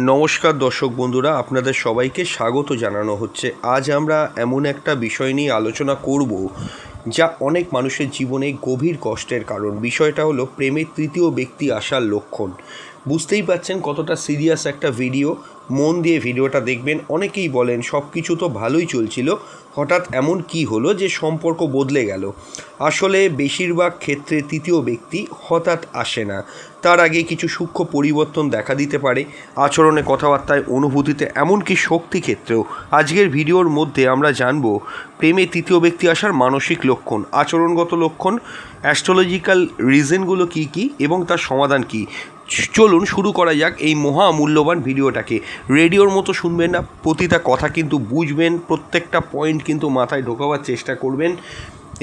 নমস্কার দর্শক বন্ধুরা, আপনাদের সবাইকে স্বাগত জানানো হচ্ছে। আজ আমরা এমন একটা বিষয় নিয়ে আলোচনা করব যা অনেক মানুষের জীবনে গভীর কষ্টের কারণ। বিষয়টা হলো প্রেমের তৃতীয় ব্যক্তি আসার লক্ষণ। বুঝতেই পারছেন কতটা সিরিয়াস একটা ভিডিও। মন দিয়ে ভিডিওটা দেখবেন। অনেকেই বলেন সব কিছু তো ভালোই চলছিল, হঠাৎ এমন কি হলো যে সম্পর্ক বদলে গেল। আসলে বেশিরভাগ ক্ষেত্রে তৃতীয় ব্যক্তি হঠাৎ আসে না, তার আগে কিছু সূক্ষ্ম পরিবর্তন দেখা দিতে পারে আচরণে, কথাবার্তায়, অনুভূতিতে, এমনকি শক্তি ক্ষেত্রেও। আজকের ভিডিওর মধ্যে আমরা জানব প্রেমে তৃতীয় ব্যক্তি আসার মানসিক লক্ষণ, আচরণগত লক্ষণ, অ্যাস্ট্রোলজিক্যাল রিজনগুলো কী কী এবং তার সমাধান কী। চলুন শুরু করা যাক এই মহামূল্যবান ভিডিওটাকে। রেডিওর মতো শুনবেন না, প্রতিটা কথা কিন্তু বুঝবেন, প্রত্যেকটা পয়েন্ট কিন্তু মাথায় ঢোকাবার চেষ্টা করবেন।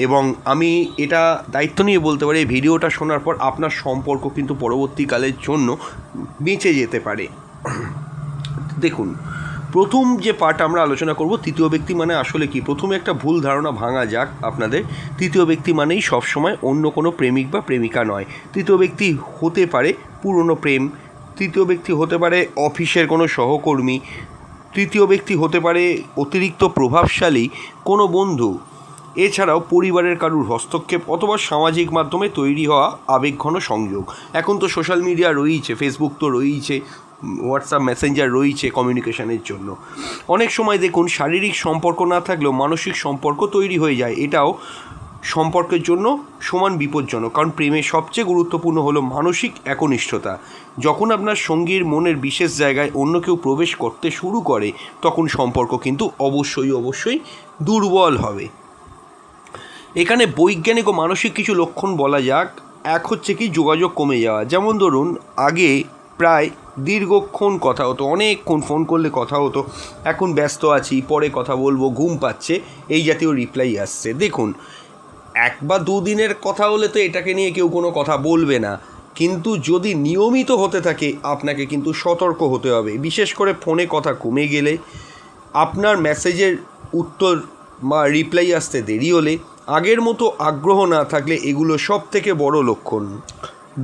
এবং আমি এটা দায়িত্ব নিয়ে বলতে পারি, এই ভিডিওটা শোনার পর আপনার সম্পর্ক কিন্তু পরবর্তীকালের জন্য বেঁচে যেতে পারে। দেখুন, প্রথম যে পার্ট আমরা আলোচনা করব, তৃতীয় ব্যক্তি মানে আসলে কি। প্রথমে একটা ভুল ধারণা ভাঙা যাক আপনাদের। তৃতীয় ব্যক্তি মানেই সবসময় অন্য কোনো প্রেমিক বা প্রেমিকা নয়। তৃতীয় ব্যক্তি হতে পারে পুরনো প্রেম, তৃতীয় ব্যক্তি হতে পারে অফিসের কোনো সহকর্মী, তৃতীয় ব্যক্তি হতে পারে অতিরিক্ত প্রভাবশালী কোনো বন্ধু, এছাড়াও পরিবারের কারুর হস্তক্ষেপ অথবা সামাজিক মাধ্যমে তৈরি হওয়া আবেগঘন সংযোগ। এখন তো সোশ্যাল মিডিয়া রয়েছে, ফেসবুক তো রয়েছে, হোয়াটসঅ্যাপ মেসেঞ্জার রয়েছে কমিউনিকেশনের জন্য। অনেক সময় দেখুন শারীরিক সম্পর্ক না থাকলেও মানসিক সম্পর্ক তৈরি হয়ে যায়। এটাও সম্পর্কের জন্য সমান বিপজ্জনক, কারণ প্রেমের সবচেয়ে গুরুত্বপূর্ণ হলো মানসিক একনিষ্ঠতা। যখন আপনার সঙ্গীর মনের বিশেষ জায়গায় অন্য কেউ প্রবেশ করতে শুরু করে, তখন সম্পর্ক কিন্তু অবশ্যই দুর্বল হবে। এখানে বৈজ্ঞানিক ও মানসিক কিছু লক্ষণ বলা যাক। এক হচ্ছে কি, যোগাযোগ কমে যাওয়া। যেমন ধরুন, আগে প্রায় দীর্ঘক্ষণ কথা হতো, অনেকক্ষণ ফোন করলে কথা হতো, এখন ব্যস্ত আছি, পরে কথা বলবো, ঘুম পাচ্ছে, এই জাতীয় রিপ্লাই আসছে। দেখুন, এক বা দুদিনের কথা হলে তো এটাকে নিয়ে কেউ কোনো কথা বলবে না, কিন্তু যদি নিয়মিত হতে থাকে আপনাকে কিন্তু সতর্ক হতে হবে। বিশেষ করে ফোনে কথা কমে গেলে, আপনার মেসেজের উত্তর বা রিপ্লাই আসতে দেরি হলে, আগের মতো আগ্রহ না থাকলে, এগুলো সব থেকে বড় লক্ষণ।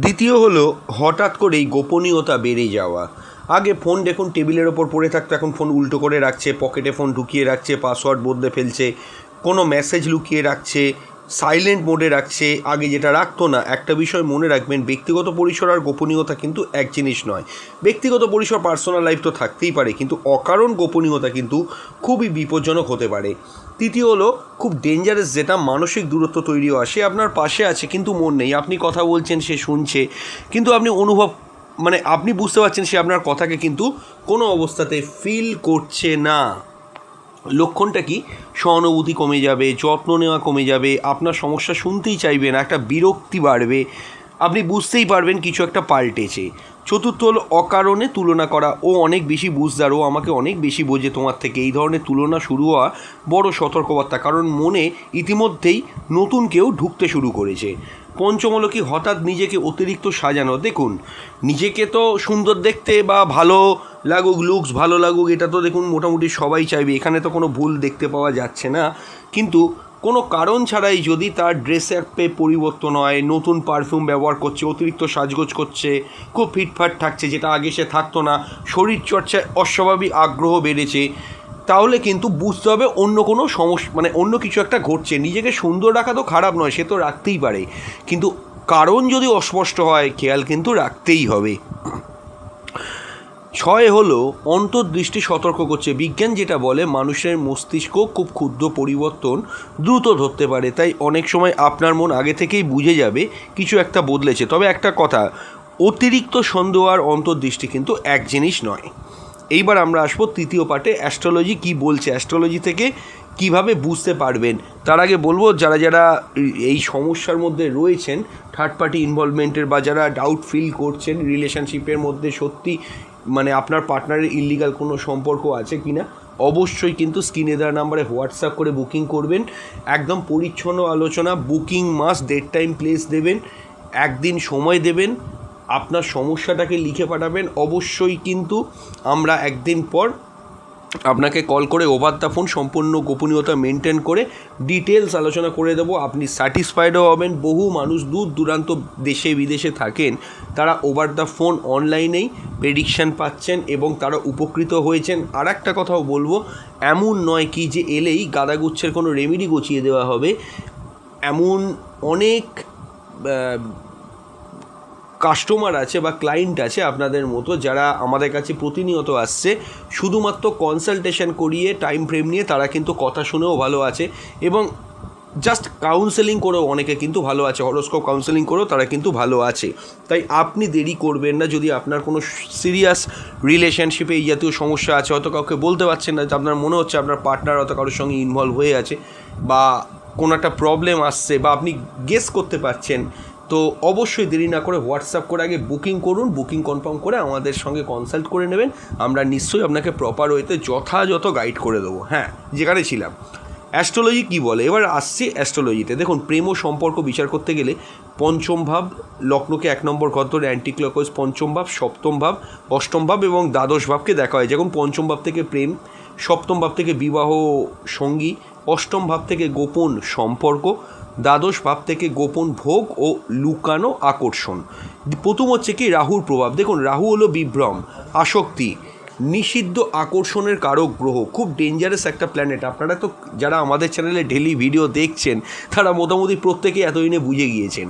দ্বিতীয় হলো হঠাৎ করেই গোপনীয়তা বেড়ে যাওয়া। আগে ফোন দেখুন টেবিলের ওপর পড়ে থাকতো, এখন ফোন উল্টো করে রাখছে, পকেটে ফোন ঢুকিয়ে রাখছে, পাসওয়ার্ড বদলে ফেলছে, কোনো মেসেজ লুকিয়ে রাখছে, সাইলেন্ট মোডে রাখছে, আগে যেটা রাখতো না। একটা বিষয় মনে রাখবেন, ব্যক্তিগত পরিসর আর গোপনীয়তা কিন্তু এক জিনিস নয়। ব্যক্তিগত পরিসর, পার্সোনাল লাইফ তো থাকতেই পারে, কিন্তু অকারণ গোপনীয়তা কিন্তু খুবই বিপজ্জনক হতে পারে। তৃতীয় হলো খুব ডেঞ্জারাস, যেটা মানসিক দূরত্ব তৈরি হয়। সে আপনার পাশে আছে কিন্তু মন নেই, আপনি কথা বলছেন, সে শুনছে, কিন্তু আপনি আপনি বুঝতে পারছেন সে আপনার কথাকে কিন্তু কোনো অবস্থাতে ফিল করছে না। লক্ষণটা কি? সহানুভূতি কমে যাবে, যত্ন নেওয়া কমে যাবে, আপনার সমস্যা শুনতেই চাইবে না, একটা বিরক্তি বাড়বে, আপনি বুঝতেই পারবেন কিছু একটা পাল্টেছে। চতুর্থ হলো অকারণে তুলনা করা। ও অনেক বেশি বুঝদার, ও আমাকে অনেক বেশি বোঝে তোমার থেকে, এই ধরনের তুলনা শুরু হওয়া বড় সতর্কবার্তা, কারণ মনে ইতিমধ্যেই নতুন কেউ ঢুকতে শুরু করেছে। পঞ্চম হলো কি, হঠাৎ নিজেকে অতিরিক্ত সাজানো। দেখুন, নিজেকে তো সুন্দর দেখতে বা ভালো লাগুক, লুকস ভালো লাগুক, এটা তো দেখুন মোটামুটি সবাই চাইবে, এখানে তো কোনো ভুল দেখতে পাওয়া যাচ্ছে না। কিন্তু কোনো কারণ ছাড়াই যদি তার ড্রেস আপে পরিবর্তন হয়, নতুন পারফিউম ব্যবহার করছে, অতিরিক্ত সাজগোজ করছে, খুব ফিটফাট থাকছে যেটা আগে সে থাকতো না, শরীরচর্চায় অস্বাভাবিক আগ্রহ বেড়েছে, তাহলে কিন্তু বুঝতে হবে অন্য কোনো সমস্যা, অন্য কিছু একটা ঘটছে। নিজেকে সুন্দর রাখা তো খারাপ নয়, সে তো রাখতেই পারে, কিন্তু কারণ যদি অস্পষ্ট হয়, খেয়াল কিন্তু রাখতেই হবে। 6 হলো অন্তর্দৃষ্টি সতর্ক করছে। বিজ্ঞান যেটা বলে, মানুষের মস্তিষ্ক খুব ক্ষুদ্র পরিবর্তন দ্রুত ধরতে পারে, তাই অনেক সময় আপনার মন আগে থেকেই বুঝে যাবে কিছু একটা বদলেছে। তবে একটা কথা, অতিরিক্ত সন্দেহ আর অন্তর্দৃষ্টি কিন্তু এক জিনিস নয়। এইবার আমরা আসবো তৃতীয় পার্টে, অ্যাস্ট্রোলজি কি বলছে, অ্যাস্ট্রোলজি থেকে কিভাবে বুঝতে পারবেন। তার আগে বলবো, যারা যারা এই সমস্যার মধ্যে রয়েছেন, থার্ড পার্টি ইনভলভমেন্টের, বা যারা ডাউট ফিল করছেন রিলেশনশিপের মধ্যে সত্যি আপনার পার্টনারের ইললিগাল কোনো সম্পর্ক আছে কি না, অবশ্যই কিন্তু স্ক্রিনে দেওয়া নাম্বারে হোয়াটসঅ্যাপ করে বুকিং করবেন। একদম পরিচ্ছন্ন আলোচনা, booking must, date time place দেবেন, একদিন সময় দেবেন, আপনার সমস্যাটাকে লিখে পাঠাবেন। অবশ্যই কিন্তু আমরা একদিন পর আপনাকে কল করে ওভার দ্য ফোন সম্পূর্ণ গোপনীয়তা মেনটেন করে ডিটেলস আলোচনা করে দেবো। আপনি স্যাটিসফাইডও হবেন। বহু মানুষ দূর দূরান্ত দেশে বিদেশে থাকেন, তারা ওভার দ্য ফোন অনলাইনেই প্রেডিকশান পাচ্ছেন এবং তারা উপকৃত হয়েছেন। আর একটা কথাও বলবো, এমন নয় কি যে এলেই গাদাগুচ্ছের কোনো রেমেডি গছিয়ে দেওয়া হবে। এমন অনেক কাস্টমার আছে বা ক্লায়েন্ট আছে আপনাদের মতো, যারা আমাদের কাছে প্রতিনিয়ত আসছে শুধুমাত্র কনসালটেশন করিয়ে টাইম ফ্রেম নিয়ে। তারা কিন্তু কথা শুনেও ভালো আছে এবং জাস্ট কাউন্সেলিং করেও অনেকে কিন্তু ভালো আছে, হরোস্কোপ কাউন্সেলিং করেও তারা কিন্তু ভালো আছে। তাই আপনি দেরি করবেন না। যদি আপনার কোনো সিরিয়াস রিলেশনশিপে এই জাতীয় সমস্যা আছে, হয়তো কাউকে বলতে পারছেন না, আপনার মনে হচ্ছে আপনার পার্টনার হয়তো কারোর সঙ্গে ইনভলভ হয়ে আছে বা কোনো একটা প্রবলেম আসছে বা আপনি গেস করতে পারছেন, তো অবশ্যই দেরি না করে হোয়াটসঅ্যাপ করে আগে বুকিং করুন। বুকিং কনফার্ম করে আমাদের সঙ্গে কনসাল্ট করে নেবেন। আমরা নিশ্চয়ই আপনাকে প্রপার ওয়েতে যথাযথ গাইড করে দেবো। হ্যাঁ, যেখানে ছিলাম অ্যাস্ট্রোলজি কী বলে, এবার আসছি অ্যাস্ট্রোলজিতে। দেখুন, প্রেম ও সম্পর্ক বিচার করতে গেলে পঞ্চম ভাব, লগ্নকে 1 নম্বর ঘর ধরে অ্যান্টি ক্লকওয়াইজ পঞ্চম ভাব, সপ্তম ভাব, অষ্টম ভাব এবং দ্বাদশ ভাবকে দেখা হয়। যেমন পঞ্চম ভাব থেকে প্রেম, সপ্তম ভাব থেকে বিবাহ সঙ্গী, অষ্টম ভাব থেকে গোপন সম্পর্ক, দ্বাদশ ভাব থেকে গোপন ভোগ ও লুকানো আকর্ষণ। প্রথম হচ্ছে কি রাহুর প্রভাব। দেখুন, রাহু হলো বিভ্রম, আসক্তি, নিষিদ্ধ আকর্ষণের কারক গ্রহ, খুব ডেঞ্জারাস একটা প্ল্যানেট। আপনারা তো যারা আমাদের চ্যানেলে ডেলি ভিডিও দেখছেন তারা মোটামুটি প্রত্যেকেই এতদিনে বুঝে গিয়েছেন।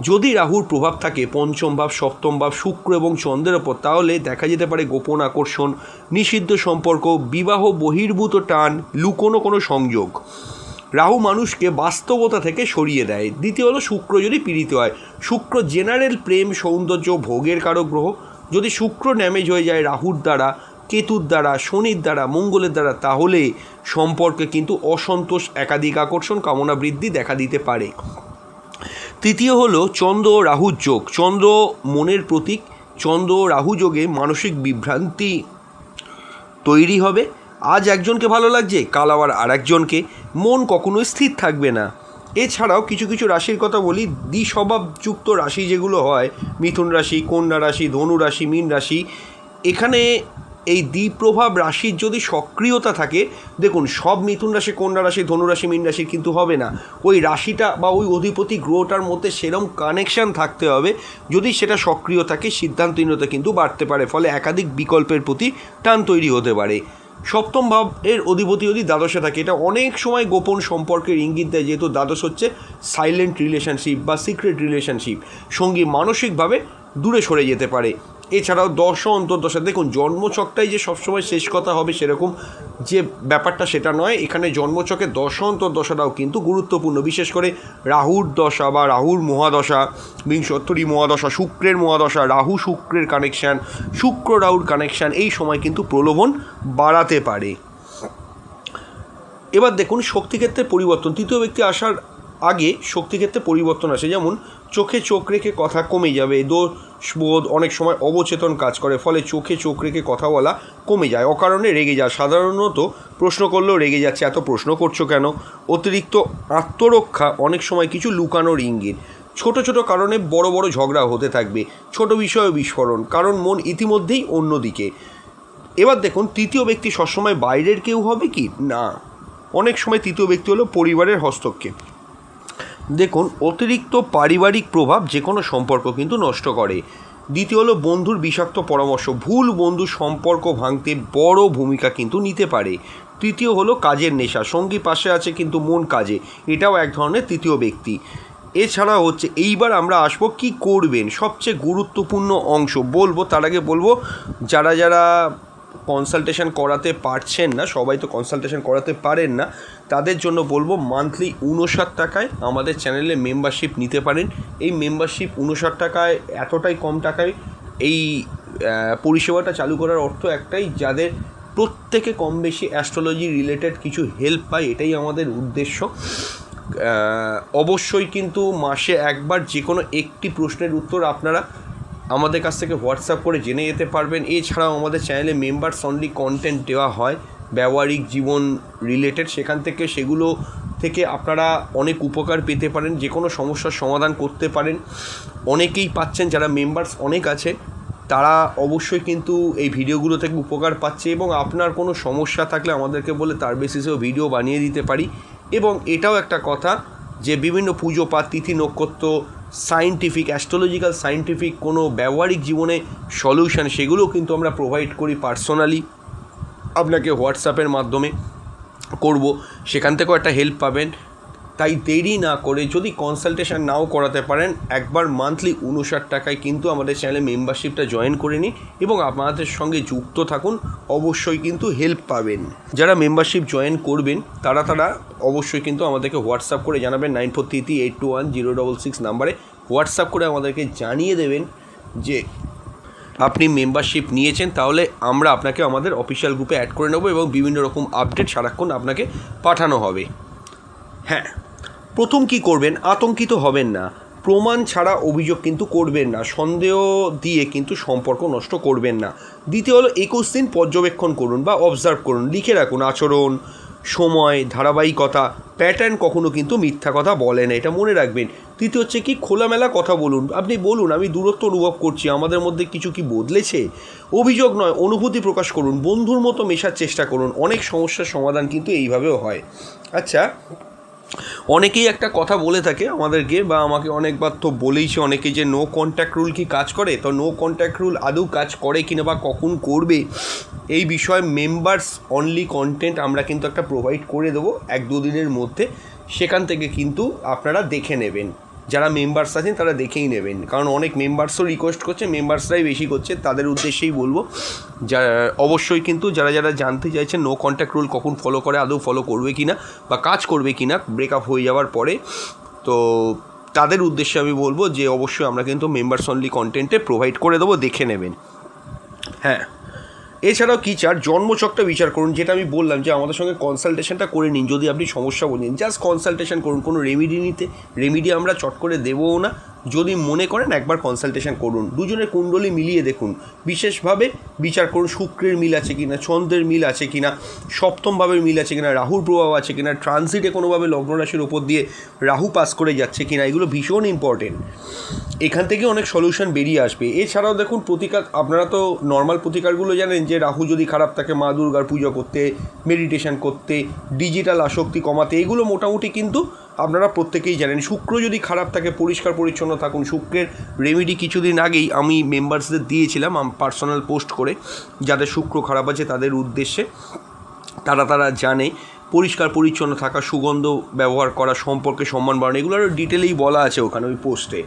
যদি রাহুর প্রভাব থাকে পঞ্চম ভাব, সপ্তম ভাব, শুক্র এবং চন্দ্রের ওপর, তাহলে দেখা যেতে পারে গোপন আকর্ষণ, নিষিদ্ধ সম্পর্ক, বিবাহ বহির্ভূত টান, লুকোনো কোনো সংযোগ। রাহু মানুষকে বাস্তবতা থেকে সরিয়ে দেয়। দ্বিতীয় হলো শুক্র যদি পীড়িত হয়। শুক্র জেনারেল প্রেম, সৌন্দর্য, ভোগের কারক গ্রহ। যদি শুক্র ড্যামেজ হয়ে যায় রাহুর দ্বারা, কেতুর দ্বারা, শনির দ্বারা, মঙ্গলের দ্বারা, তাহলে সম্পর্কে কিন্তু অসন্তোষ, একাধিক আকর্ষণ, কামনা বৃদ্ধি দেখা দিতে পারে। তৃতীয় হলো চন্দ্র ও রাহুর যোগ। চন্দ্র মনের প্রতীক। চন্দ্র ও রাহু যোগে মানসিক বিভ্রান্তি তৈরি হবে। আজ একজনকে ভালো লাগছে, কাল আবার আর একজনকে। মন কখনোই স্থির থাকবে না। এছাড়াও কিছু কিছু রাশির কথা বলি। দ্বিস্বভাবযুক্ত রাশি যেগুলো হয়, মিথুন রাশি, কন্যা রাশি, ধনু রাশি, মীন রাশি, এখানে এই দ্বিপ্রভাব রাশির যদি সক্রিয়তা থাকে, দেখুন সব মিথুন রাশি, কন্যা রাশি, ধনু রাশি, মীন রাশির কিন্তু হবে না। ওই রাশিটা বা ওই অধিপতি গ্রহটার মধ্যে সেরকম কানেকশান থাকতে হবে। যদি সেটা সক্রিয় থাকে, সিদ্ধান্তহীনতা কিন্তু বাড়তে পারে, ফলে একাধিক বিকল্পের প্রতি টান তৈরি হতে পারে। সপ্তম ভাবের অধিপতি যদি দ্বাদশে থাকে, এটা অনেক সময় গোপন সম্পর্কের ইঙ্গিত দেয়, যেহেতু দ্বাদশ হচ্ছে সাইলেন্ট রিলেশনশিপ বা সিক্রেট রিলেশনশিপ। সঙ্গী মানসিকভাবে দূরে সরে যেতে পারে। এছাড়াও দশ অন্তর্দশা, দেখুন জন্মছকটাই যে সবসময় শেষ কথা হবে সেরকম যে ব্যাপারটা সেটা নয়। এখানে জন্মছকে দশ অন্তর্দশাটাও কিন্তু গুরুত্বপূর্ণ, বিশেষ করে রাহুর দশা বা রাহুর মহাদশা, বিংশোত্তরী মহাদশা, শুক্রের মহাদশা, রাহু শুক্রের কানেকশান, শুক্র রাহুর কানেকশান, এই সময় কিন্তু প্রলোভন বাড়াতে পারে। এবার দেখুন শক্তিক্ষেত্রে পরিবর্তন। তৃতীয় ব্যক্তি আসার আগে শক্তিক্ষেত্রে পরিবর্তন আসে। যেমন চোখে চোখ রেখে কথা কমে যাবে, দোষবোধ, অনেক সময় অবচেতন কাজ করে, ফলে চোখে চোখ রেখে কথা বলা কমে যায়, অকারণে রেগে যায়, সাধারণত প্রশ্ন করলেও রেগে যাচ্ছে, এত প্রশ্ন করছো কেন। অতিরিক্ত আত্মরক্ষা, অনেক সময় কিছু লুকানোর ইঙ্গিত। ছোট ছোট কারণে বড় বড় ঝগড়া হতে থাকবে, ছোট বিষয়ে বিস্ফোরণ, কারণ মন ইতিমধ্যেই অন্যদিকে। এবার দেখুন তৃতীয় ব্যক্তি সবসময় বাইরের কেউ হবে কি না, অনেক সময় তৃতীয় ব্যক্তি হলো পরিবারের হস্তক্ষেপ। দেখুন অতিরিক্ত পারিবারিক প্রভাব যে কোনো সম্পর্ক কিন্তু নষ্ট করে। দ্বিতীয় হলো বন্ধুর বিষাক্ত পরামর্শ, ভুল বন্ধু সম্পর্ক ভাঙতে বড় ভূমিকা কিন্তু নিতে পারে। তৃতীয় হলো কাজের নেশা, সঙ্গী পাশে আছে কিন্তু মন কাজে, এটাও এক ধরনের তৃতীয় ব্যক্তি। এছাড়া হচ্ছে এইবার আমরা আসবো কি করবেন, সবচেয়ে গুরুত্বপূর্ণ অংশ বলবো। তার আগে বলবো যারা যারা কনসালটেশন করাতে পারছেন না, সবাই তো কনসালটেশন করাতে পারেন না, তাদের জন্য বলবো মান্থলি 59 টাকায় আমাদের চ্যানেলে মেম্বারশিপ নিতে পারেন। এই মেম্বারশিপ 59 টাকায়, এতটাই কম টাকায় এই পরিষেবাটা চালু করার অর্থ একটাই, যাদের প্রত্যেকে কম বেশি অ্যাস্ট্রোলজি রিলেটেড কিছু হেল্প পায়, এটাই আমাদের উদ্দেশ্য। অবশ্যই কিন্তু মাসে একবার যে কোনো একটি প্রশ্নের উত্তর আপনারা আমাদের কাছ থেকে হোয়াটসঅ্যাপ করে জেনে যেতে পারবেন। এছাড়াও আমাদের চ্যানেলে মেম্বার্স অনলি কন্টেন্ট দেওয়া হয় ব্যবহারিক জীবন রিলেটেড, সেখান থেকে সেগুলো থেকে আপনারা অনেক উপকার পেতে পারেন, যে কোনো সমস্যার সমাধান করতে পারেন। অনেকেই পাচ্ছেন, যারা মেম্বার্স অনেক আছে তারা অবশ্যই কিন্তু এই ভিডিওগুলো থেকে উপকার পাচ্ছে, এবং আপনার কোনো সমস্যা থাকলে আমাদেরকে বলে তার বেসিসেও ভিডিও বানিয়ে দিতে পারি। এবং এটাও একটা কথা যে বিভিন্ন পুজো পাঠ, তিথি, নক্ষত্র, সায়েন্টিফিক, অ্যাস্ট্রোলজিক্যাল সায়েন্টিফিক কোনো ব্যবহারিক জীবনে সলিউশন, সেগুলোও কিন্তু আমরা প্রোভাইড করি পার্সোনালি আপনাকে হোয়াটসঅ্যাপের মাধ্যমে করব, সেখান থেকেও একটা হেল্প পাবেন। তাই দেরি না করে যদি কনসালটেশন নাও করাতে পারেন, একবার মান্থলি 59 টাকায় কিন্তু আমাদের চ্যানেলে মেম্বারশিপটা জয়েন করে নিন এবং আমাদের সঙ্গে যুক্ত থাকুন, অবশ্যই কিন্তু হেল্প পাবেন। যারা মেম্বারশিপ জয়েন করবেন তারা অবশ্যই কিন্তু আমাদেরকে হোয়াটসঅ্যাপ করে জানাবেন 9433821066 নাম্বারে হোয়াটসঅ্যাপ করে আমাদেরকে জানিয়ে দেবেন যে আপনি মেম্বারশিপ নিয়েছেন, তাহলে আমরা আপনাকে আমাদের অফিসিয়াল গ্রুপে অ্যাড করে নেব এবং বিভিন্ন রকম আপডেট সারাক্ষণ আপনাকে পাঠানো হবে। হ্যাঁ, প্রথম কি করবেন, আতঙ্কিত হবেন না, প্রমাণ ছাড়া অভিযোগ কিন্তু করবেন না, সন্দেহ দিয়ে কিন্তু সম্পর্ক নষ্ট করবেন না। দ্বিতীয় হলো 21 দিন পর্যবেক্ষণ করুন বা অবজার্ভ করুন, লিখে রাখুন আচরণ, সময়, ধারাবাহিকতা, প্যাটার্ন কখনো কিন্তু মিথ্যা কথা বলে না, এটা মনে রাখবেন। তৃতীয় হচ্ছে কি, খোলামেলা কথা বলুন। আপনি বলুন আমি দূরত্ব অনুভব করছি, আমাদের মধ্যে কিছু কি বদলেছে। অভিযোগ নয়, অনুভূতি প্রকাশ করুন, বন্ধুর মতো মেশার চেষ্টা করুন। অনেক সমস্যার সমাধান কিন্তু এইভাবেও হয়। আচ্ছা, অনেকেই একটা কথা বলে থাকে আমাদেরকে, বা আমাকে অনেকবার তো বলেইছে অনেকে, যে নো কন্ট্যাক্ট রুল কি কাজ করে। তো নো কন্ট্যাক্ট রুল আদৌ কাজ করে কিনা বা কখন করবে, এই বিষয়ে মেম্বার্স অনলি কন্টেন্ট আমরা কিন্তু একটা প্রোভাইড করে দেবো 1-2 দিনের মধ্যে। সেখান থেকে কিন্তু আপনারা দেখে নেবেন, যারা মেম্বার্স আছেন তারা দেখেই নেবেন, কারণ অনেক মেম্বার্সও রিকোয়েস্ট করছে, মেম্বার্সরাই বেশি করছে, তাদের উদ্দেশ্যেই বলবো। যা অবশ্যই কিন্তু যারা যারা জানতে চাইছেন নো কন্ট্যাক্ট রুল কখন ফলো করে, আদৌ ফলো করবে কিনা বা কাজ করবে কিনা ব্রেকআপ হয়ে যাওয়ার পরে, তো তাদের উদ্দেশ্যে আমি বলবো যে অবশ্যই আমরা কিন্তু মেম্বার্স অনলি কন্টেন্টে প্রোভাইড করে দেবো, দেখে নেবেন। হ্যাঁ, এছাড়াও কী চার, জন্মছকটা বিচার করুন, যেটা আমি বললাম যে আমাদের সঙ্গে কনসালটেশনটা করে নিন। যদি আপনি সমস্যা বলেন, জাস্ট কনসালটেশন করুন, কোনো রেমিডি আমরা চট করে দেবও না। যদি মনে করেন একবার কনসালটেশন করুন, দুজনের কুণ্ডলী মিলিয়ে দেখুন, বিশেষভাবে বিচার করুন শুক্রের মিল আছে কিনা, চন্দ্রের মিল আছে কিনা, সপ্তমভাবের মিল আছে কিনা, রাহুর প্রভাব আছে কিনা, ট্রানজিটে কোনোভাবে লগ্ন রাশির ওপর দিয়ে রাহু পাস করে যাচ্ছে কিনা, এগুলো ভীষণ ইম্পর্টেন্ট। এখান থেকে অনেক সলিউশন বেরিয়ে আসবে। এছাড়াও দেখুন প্রতিকার, আপনারা তো নর্মাল প্রতিকারগুলো জানেন, যে রাহু যদি খারাপ থাকে মা দুর্গার পুজো করতে, মেডিটেশন করতে, ডিজিটাল আসক্তি কমাতে, এগুলো মোটামুটি কিন্তু আপনারা প্রত্যেকেই জানেন। শুক্র যদি খারাপ থাকে পরিষ্কার পরিচ্ছন্ন থাকুন। শুক্রের রেমেডি কিছুদিন আগেই আমি মেম্বার্সদের দিয়েছিলাম পার্সোনাল পোস্ট করে, যাদের শুক্র খারাপ আছে তাদের উদ্দেশ্যে, তারা জানে। পরিষ্কার পরিচ্ছন্ন থাকা, সুগন্ধ ব্যবহার করা, সম্পর্কে সম্মান বাড়ানো, এগুলো আরও ডিটেলেই বলা আছে ওখানে ওই পোস্টে।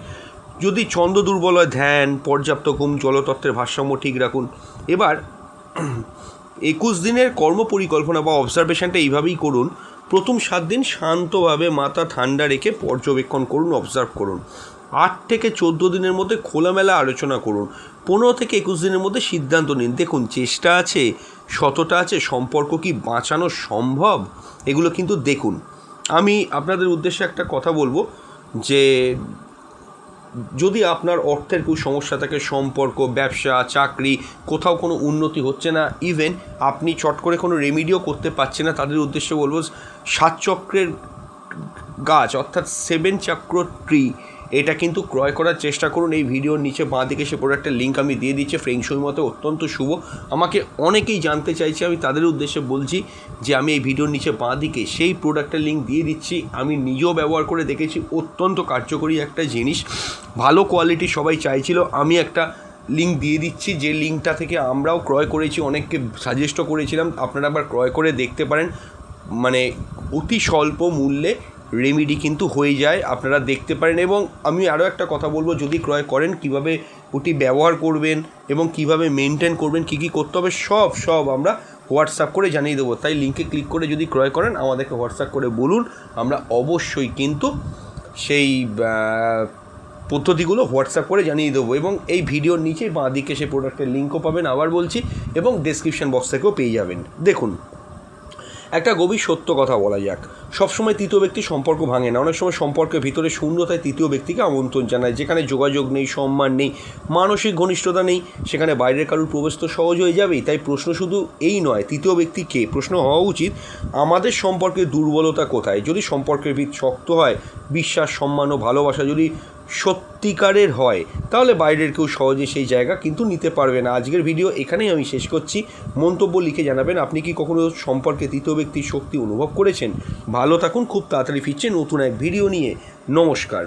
যদি চন্দ্র দুর্বল হয়, ধ্যান, পর্যাপ্ত ঘুম, জলতত্ত্বের ভারসাম্য ঠিক রাখুন। এবার 21 দিনের কর্ম পরিকল্পনা বা অবজারভেশনটা এইভাবেই করুন। প্রথম 7 দিন শান্তভাবে মাথা ঠান্ডা রেখে পর্যবেক্ষণ করুন, অবজার্ভ করুন। 8 থেকে 14 দিনের মধ্যে খোলামেলা আলোচনা করুন। 15 থেকে 21 দিনের মধ্যে সিদ্ধান্ত নিন। দেখুন চেষ্টা আছে, সততা আছে, সম্পর্ক কি বাঁচানো সম্ভব, এগুলো কিন্তু দেখুন। আমি আপনাদের উদ্দেশ্যে একটা কথা বলবো, যে যদি আপনার অর্থের খুব সমস্যা থাকে, সম্পর্ক, ব্যবসা, চাকরি, কোথাও কোনো উন্নতি হচ্ছে না, ইভেন আপনি চট করে কোনো রেমিডিও করতে পারছেন না, তাদের উদ্দেশ্যে বলবো 7 চক্রের গাছ অর্থাৎ 7 চক্র ট্রি, এটা কিন্তু ক্রয় করার চেষ্টা করুন। এই ভিডিওর নিচে বাঁ দিকে সে প্রোডাক্টের লিঙ্ক আমি দিয়ে দিচ্ছি, ফ্রেংশুই মতে অত্যন্ত শুভ। আমাকে অনেকেই জানতে চাইছে, আমি তাদের উদ্দেশ্যে বলছি যে আমি এই ভিডিওর নিচে বাঁ দিকে সেই প্রোডাক্টের লিঙ্ক দিয়ে দিচ্ছি। আমি নিজেও ব্যবহার করে দেখেছি, অত্যন্ত কার্যকরী একটা জিনিস, ভালো কোয়ালিটি সবাই চাইছিল, আমি একটা লিঙ্ক দিয়ে দিচ্ছি, যে লিঙ্কটা থেকে আমরাও ক্রয় করেছি, অনেককে সাজেস্টও করেছিলাম, আপনারা আবার ক্রয় করে দেখতে পারেন। মানে অতি স্বল্প মূল্যে রেমিডি কিন্তু হয়ে যায়, আপনারা দেখতে পারেন। এবং আমি আরও একটা কথা বলবো, যদি ক্রয় করেন কিভাবে ওটি ব্যবহার করবেন এবং কিভাবে মেনটেন করবেন, কী কী করতে হবে, সব আমরা হোয়াটসঅ্যাপ করে জানিয়ে দেবো। তাই লিঙ্কে ক্লিক করে যদি ক্রয় করেন আমাদেরকে হোয়াটসঅ্যাপ করে বলুন, আমরা অবশ্যই কিন্তু সেই পদ্ধতিগুলো হোয়াটসঅ্যাপ করে জানিয়ে দেবো। এবং এই ভিডিওর নিচে বাঁ দিকে সেই প্রোডাক্টের লিঙ্কও পাবেন, আবার বলছি, এবং ডেসক্রিপশন বক্স থেকেও পেয়ে যাবেন। দেখুন, একটা গভীর সত্য কথা বলা যাক, সবসময় তৃতীয় ব্যক্তি সম্পর্ক ভাঙে না। অনেক সময় সম্পর্কের ভিতরে শূন্যতায় তৃতীয় ব্যক্তিকে আমন্ত্রণ জানায়। যেখানে যোগাযোগ নেই, সম্মান নেই, মানসিক ঘনিষ্ঠতা নেই, সেখানে বাইরের কারোর প্রবেশ তো সহজ হয়ে যাবেই। তাই প্রশ্ন শুধু এই নয় তৃতীয় ব্যক্তি কে, প্রশ্ন হওয়া উচিত আমাদের সম্পর্কের দুর্বলতা কোথায়। যদি সম্পর্কের ভিত শক্ত হয়, বিশ্বাস, সম্মান ও ভালোবাসা যদি সত্যিকারের হয়, তাহলে বাইরের কেউ সহজে সেই জায়গা কিন্তু নিতে পারবে না। আজকের ভিডিও এখানেই আমি শেষ করছি। মন্তব্য লিখে জানাবেন আপনি কি কখনো সম্পর্কে তৃতীয় ব্যক্তির শক্তি অনুভব করেছেন। ভালো থাকুন, খুব তাড়াতাড়ি ফিরছে নতুন এক ভিডিও নিয়ে। নমস্কার।